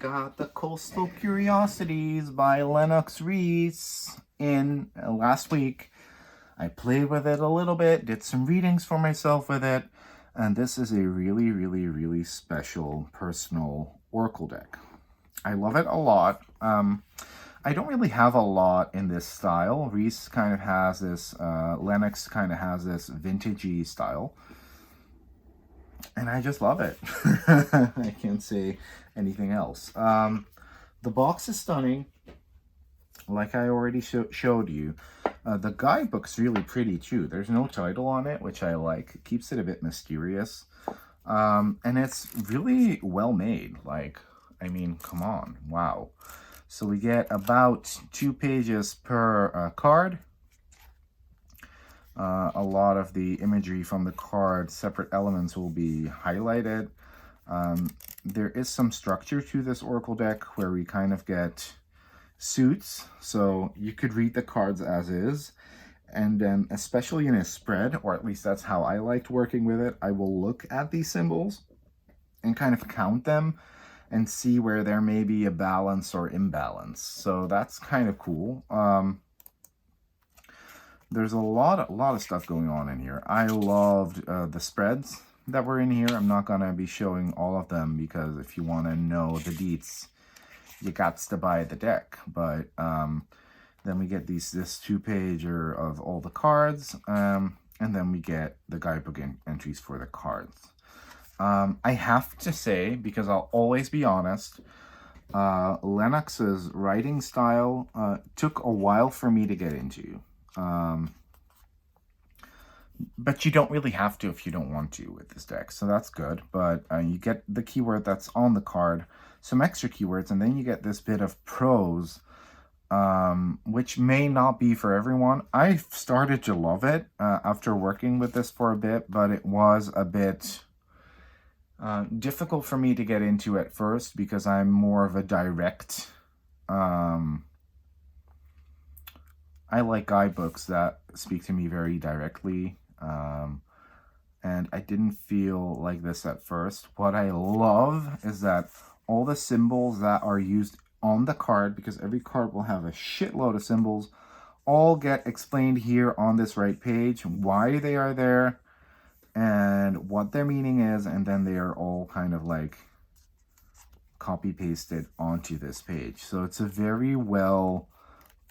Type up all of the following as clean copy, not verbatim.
got the Coastal Curiosities by Lennox Rees in last week. I played with it a little bit, did some readings for myself with it, and this is a really special personal oracle deck. I love it a lot. I don't really have a lot in this style. Rees kind of has this, Lennox kind of has this vintagey style. And I just love it. I can't say anything else. The box is stunning, like I already showed you. The guidebook's really pretty too. There's no title on it, which I like. It keeps it a bit mysterious. And it's really well made. Like, I mean, come on. Wow. So we get about 2 pages per card. A lot of the imagery from the card, separate elements will be highlighted. There is some structure to this oracle deck where we kind of get suits, so you could read the cards as is, and then especially in a spread, or at least that's how I liked working with it, I will look at these symbols and kind of count them and see where there may be a balance or imbalance. So that's kind of cool. There's a lot of stuff going on in here. I loved the spreads that were in here. I'm not going to be showing all of them because if you want to know the deets, you got to buy the deck. But then we get this 2-pager of all the cards, and then we get the guidebook entries for the cards. I have to say, because I'll always be honest, Lennox's writing style took a while for me to get into. But you don't really have to if you don't want to with this deck, so that's good. But you get the keyword that's on the card, some extra keywords, and then you get this bit of prose, which may not be for everyone. I started to love it after working with this for a bit, but it was a bit difficult for me to get into at first because I'm more of a direct... I like guidebooks that speak to me very directly, and I didn't feel like this at first. What I love is that all the symbols that are used on the card, because every card will have a shitload of symbols, all get explained here on this right page, why they are there, and what their meaning is, and then they are all kind of like copy-pasted onto this page. So it's a very well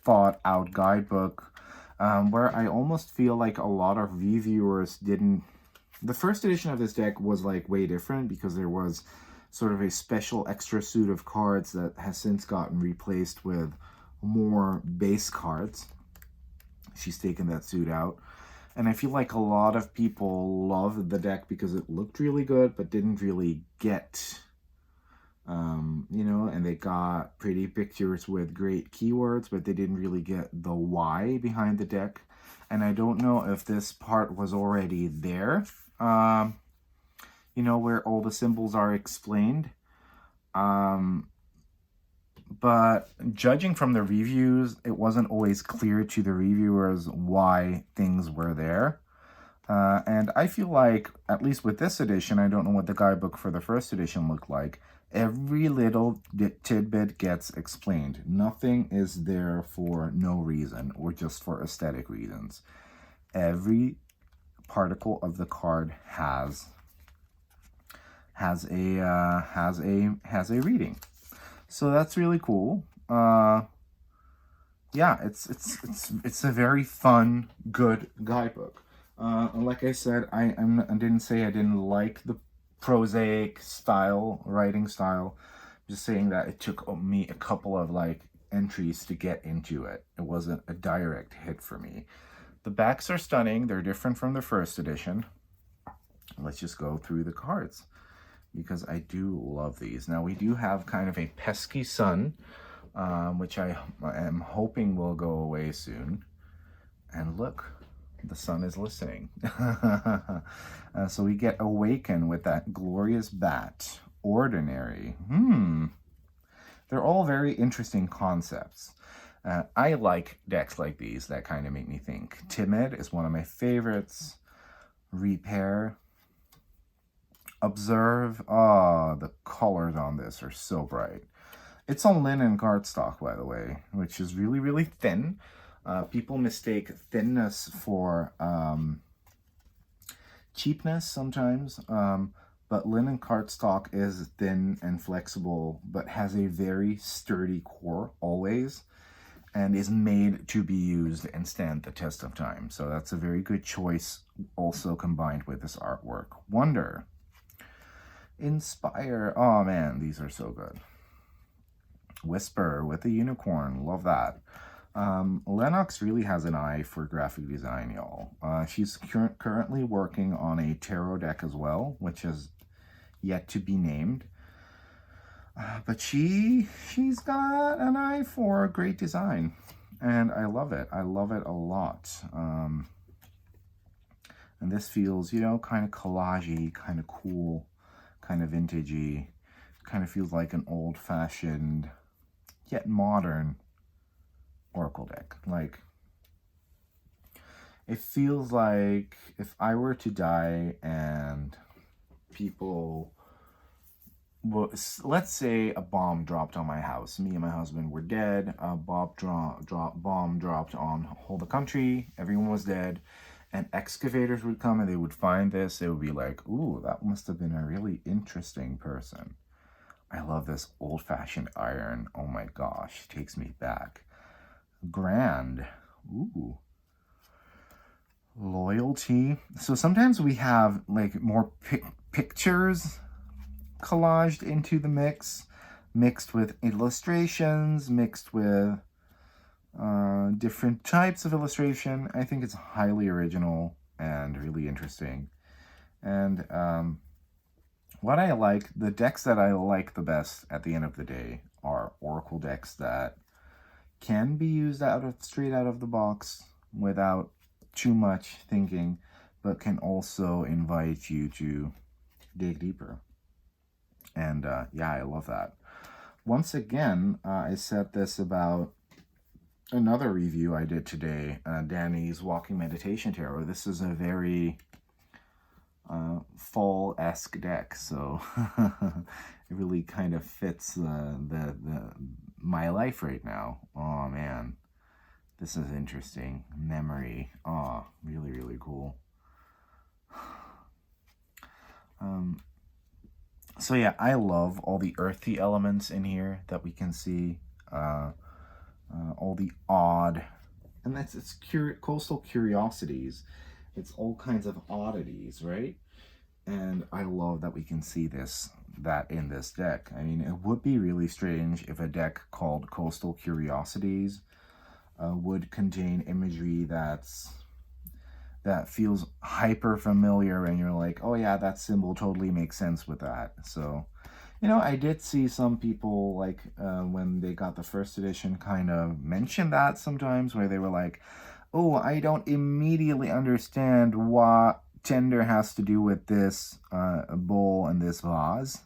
thought out guidebook, where I almost feel like a lot of reviewers didn't... The first edition of this deck was like way different because there was sort of a special extra suit of cards that has since gotten replaced with more base cards. She's taken that suit out. And I feel like a lot of people loved the deck because it looked really good, but didn't really get... you know, and they got pretty pictures with great keywords, but they didn't really get the why behind the deck. And I don't know if this part was already there, you know, where all the symbols are explained. But judging from the reviews, it wasn't always clear to the reviewers why things were there. And I feel like, at least with this edition, I don't know what the guidebook for the first edition looked like, every little tidbit gets explained. Nothing is there for no reason or just for aesthetic reasons. Every particle of the card has a reading. So that's really cool. Yeah, it's a very fun, good guidebook. Like I said, I didn't say I didn't like the prosaic style, writing style. I'm just saying that it took me a couple of like entries to get into it. It wasn't a direct hit for me. The backs are stunning. They're different from the first edition. Let's just go through the cards because I do love these. Now we do have kind of a pesky sun, which I am hoping will go away soon. And look, the sun is listening. So we get awaken with that glorious bat. Ordinary. They're all very interesting concepts. I like decks like these that kind of make me think. Timid is one of my favorites. Repair. Observe. Oh, the colors on this are so bright. It's a linen cardstock, by the way, which is really, really thin. People mistake thinness for cheapness sometimes, but linen cardstock is thin and flexible, but has a very sturdy core always, and is made to be used and stand the test of time. So that's a very good choice, also combined with this artwork. Wonder. Inspire. Oh man, these are so good. Whisper with a unicorn. Love that. Lennox really has an eye for graphic design, y'all. She's currently working on a tarot deck as well, which is yet to be named. But she's got an eye for great design, and I love it. I love it a lot. And this feels, you know, kind of collagey, kind of cool, kind of vintagey. Kind of feels like an old-fashioned, yet modern oracle deck. Like, it feels like if I were to die and people, let's say a bomb dropped on my house, me and my husband were dead, a bomb dropped on whole the country, everyone was dead, and excavators would come and they would find this, they would be like, ooh, that must have been a really interesting person. I love this old-fashioned iron. Oh my gosh, takes me back. Grand. Ooh. Loyalty. So sometimes we have like more pictures collaged into the mix, mixed with illustrations, mixed with different types of illustration. I think it's highly original and really interesting. And what I like, the decks that I like the best at the end of the day are oracle decks that can be used straight out of the box without too much thinking, but can also invite you to dig deeper. And yeah, I love that. Once again, I said this about another review I did today, Danny's Walking Meditation Tarot. This is a very fall-esque deck, so it really kind of fits my life right now. Oh man, this is interesting. Memory. Oh, really, really cool. So yeah, I love all the earthy elements in here that we can see. All the odd, and it's coastal curiosities. It's all kinds of oddities, right? And I love that we can see that in this deck. I mean, it would be really strange if a deck called Coastal Curiosities would contain imagery that feels hyper familiar, and you're like, oh yeah, that symbol totally makes sense with that. So, you know, I did see some people, like, when they got the first edition, kind of mention that sometimes, where they were like, oh, I don't immediately understand what tender has to do with this bowl and this vase.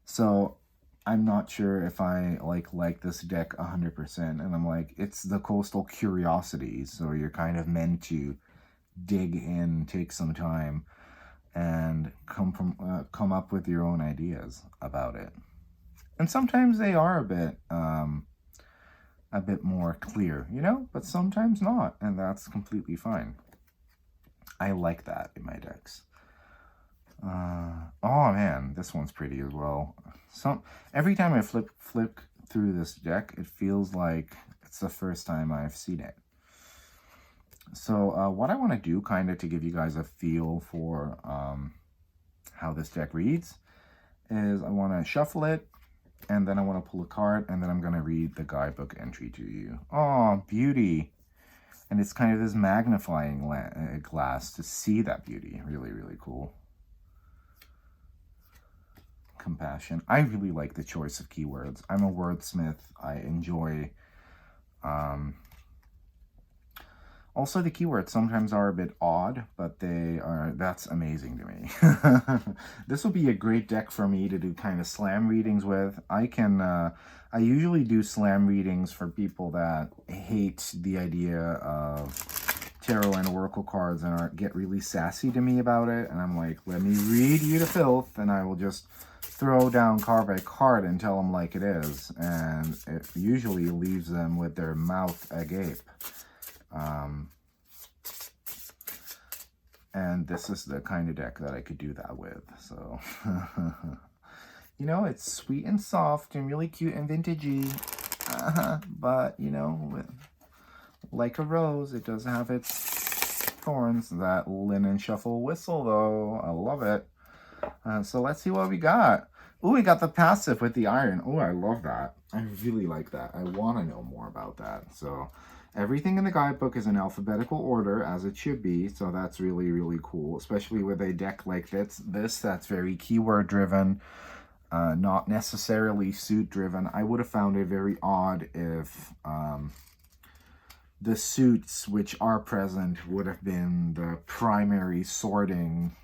So I'm not sure if I like this deck 100%. And I'm like, it's the Coastal Curiosities, so you're kind of meant to dig in, take some time, and come up with your own ideas about it. And sometimes they are a bit more clear, you know, but sometimes not, and that's completely fine. I like that in my decks. Oh man, this one's pretty as well. Every time I flip through this deck, it feels like it's the first time I've seen it. So what I want to do, kind of to give you guys a feel for how this deck reads, is I want to shuffle it, and then I want to pull a card, and then I'm going to read the guidebook entry to you. Oh, beauty. And it's kind of this magnifying glass to see that beauty. Really, really cool. Compassion. I really like the choice of keywords. I'm a wordsmith. I enjoy... Also, the keywords sometimes are a bit odd, but that's amazing to me. This will be a great deck for me to do kind of slam readings with. I usually do slam readings for people that hate the idea of tarot and oracle cards and get really sassy to me about it. And I'm like, let me read you to filth, and I will just throw down card by card and tell them like it is, and it usually leaves them with their mouth agape. And this is the kind of deck that I could do that with. So, you know, it's sweet and soft and really cute and vintagey. But, you know, like a rose, it does have its thorns. That linen shuffle whistle, though, I love it. So let's see what we got. Oh, we got the passive with the iron. Oh, I love that. I really like that. I want to know more about that. So everything in the guidebook is in alphabetical order, as it should be. So that's really, really cool, especially with a deck like this that's very keyword driven, not necessarily suit driven. I would have found it very odd if the suits which are present would have been the primary sorting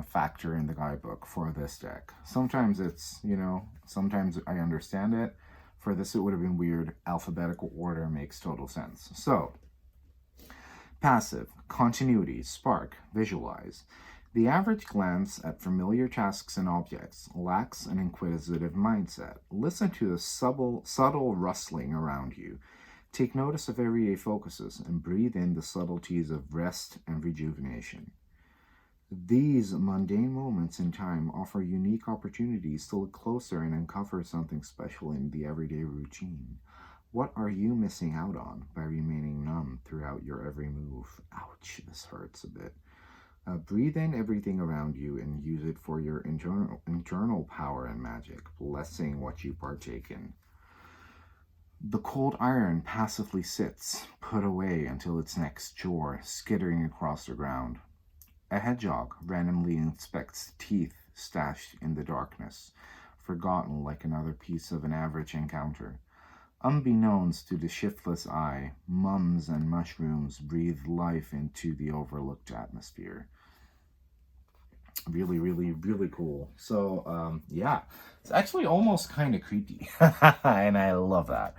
factor in the guidebook for this deck. Sometimes it's, you know, sometimes I understand it. For this, it would have been weird. Alphabetical order makes total sense. So, passive, continuity, spark, visualize. The average glance at familiar tasks and objects lacks an inquisitive mindset. Listen to the subtle rustling around you. Take notice of everyday focuses and breathe in the subtleties of rest and rejuvenation. These mundane moments in time offer unique opportunities to look closer and uncover something special in the everyday routine. What are you missing out on by remaining numb throughout your every move? Ouch, this hurts a bit. Breathe in everything around you and use it for your internal power and magic, blessing what you partake in. The cold iron passively sits, put away until its next chore, skittering across the ground. A hedgehog randomly inspects teeth stashed in the darkness, forgotten like another piece of an average encounter. Unbeknownst to the shiftless eye, mums and mushrooms breathe life into the overlooked atmosphere. Really, really, really cool. So, yeah, it's actually almost kind of creepy, and I love that.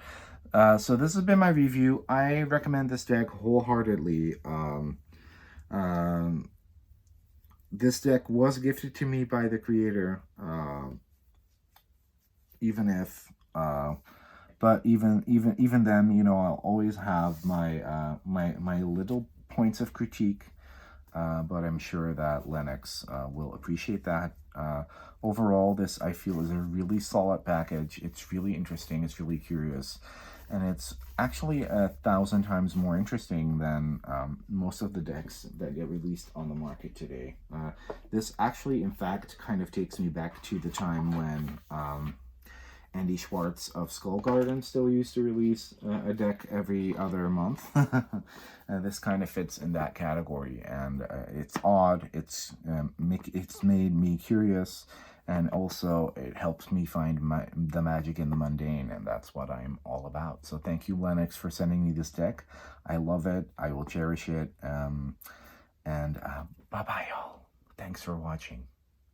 So this has been my review. I recommend this deck wholeheartedly. This deck was gifted to me by the creator, even then, you know, I'll always have my my little points of critique, but I'm sure that Lennox will appreciate that. Overall, this I feel is a really solid package. It's really interesting. It's really curious. And it's actually 1,000 times more interesting than most of the decks that get released on the market today. This actually, in fact, kind of takes me back to the time when Andy Schwartz of Skull Garden still used to release a deck every other month. This kind of fits in that category, and it's odd. It's made me curious. And also, it helps me find the magic in the mundane, and that's what I'm all about. So thank you, Lennox, for sending me this deck. I love it. I will cherish it. And bye-bye, y'all. Thanks for watching.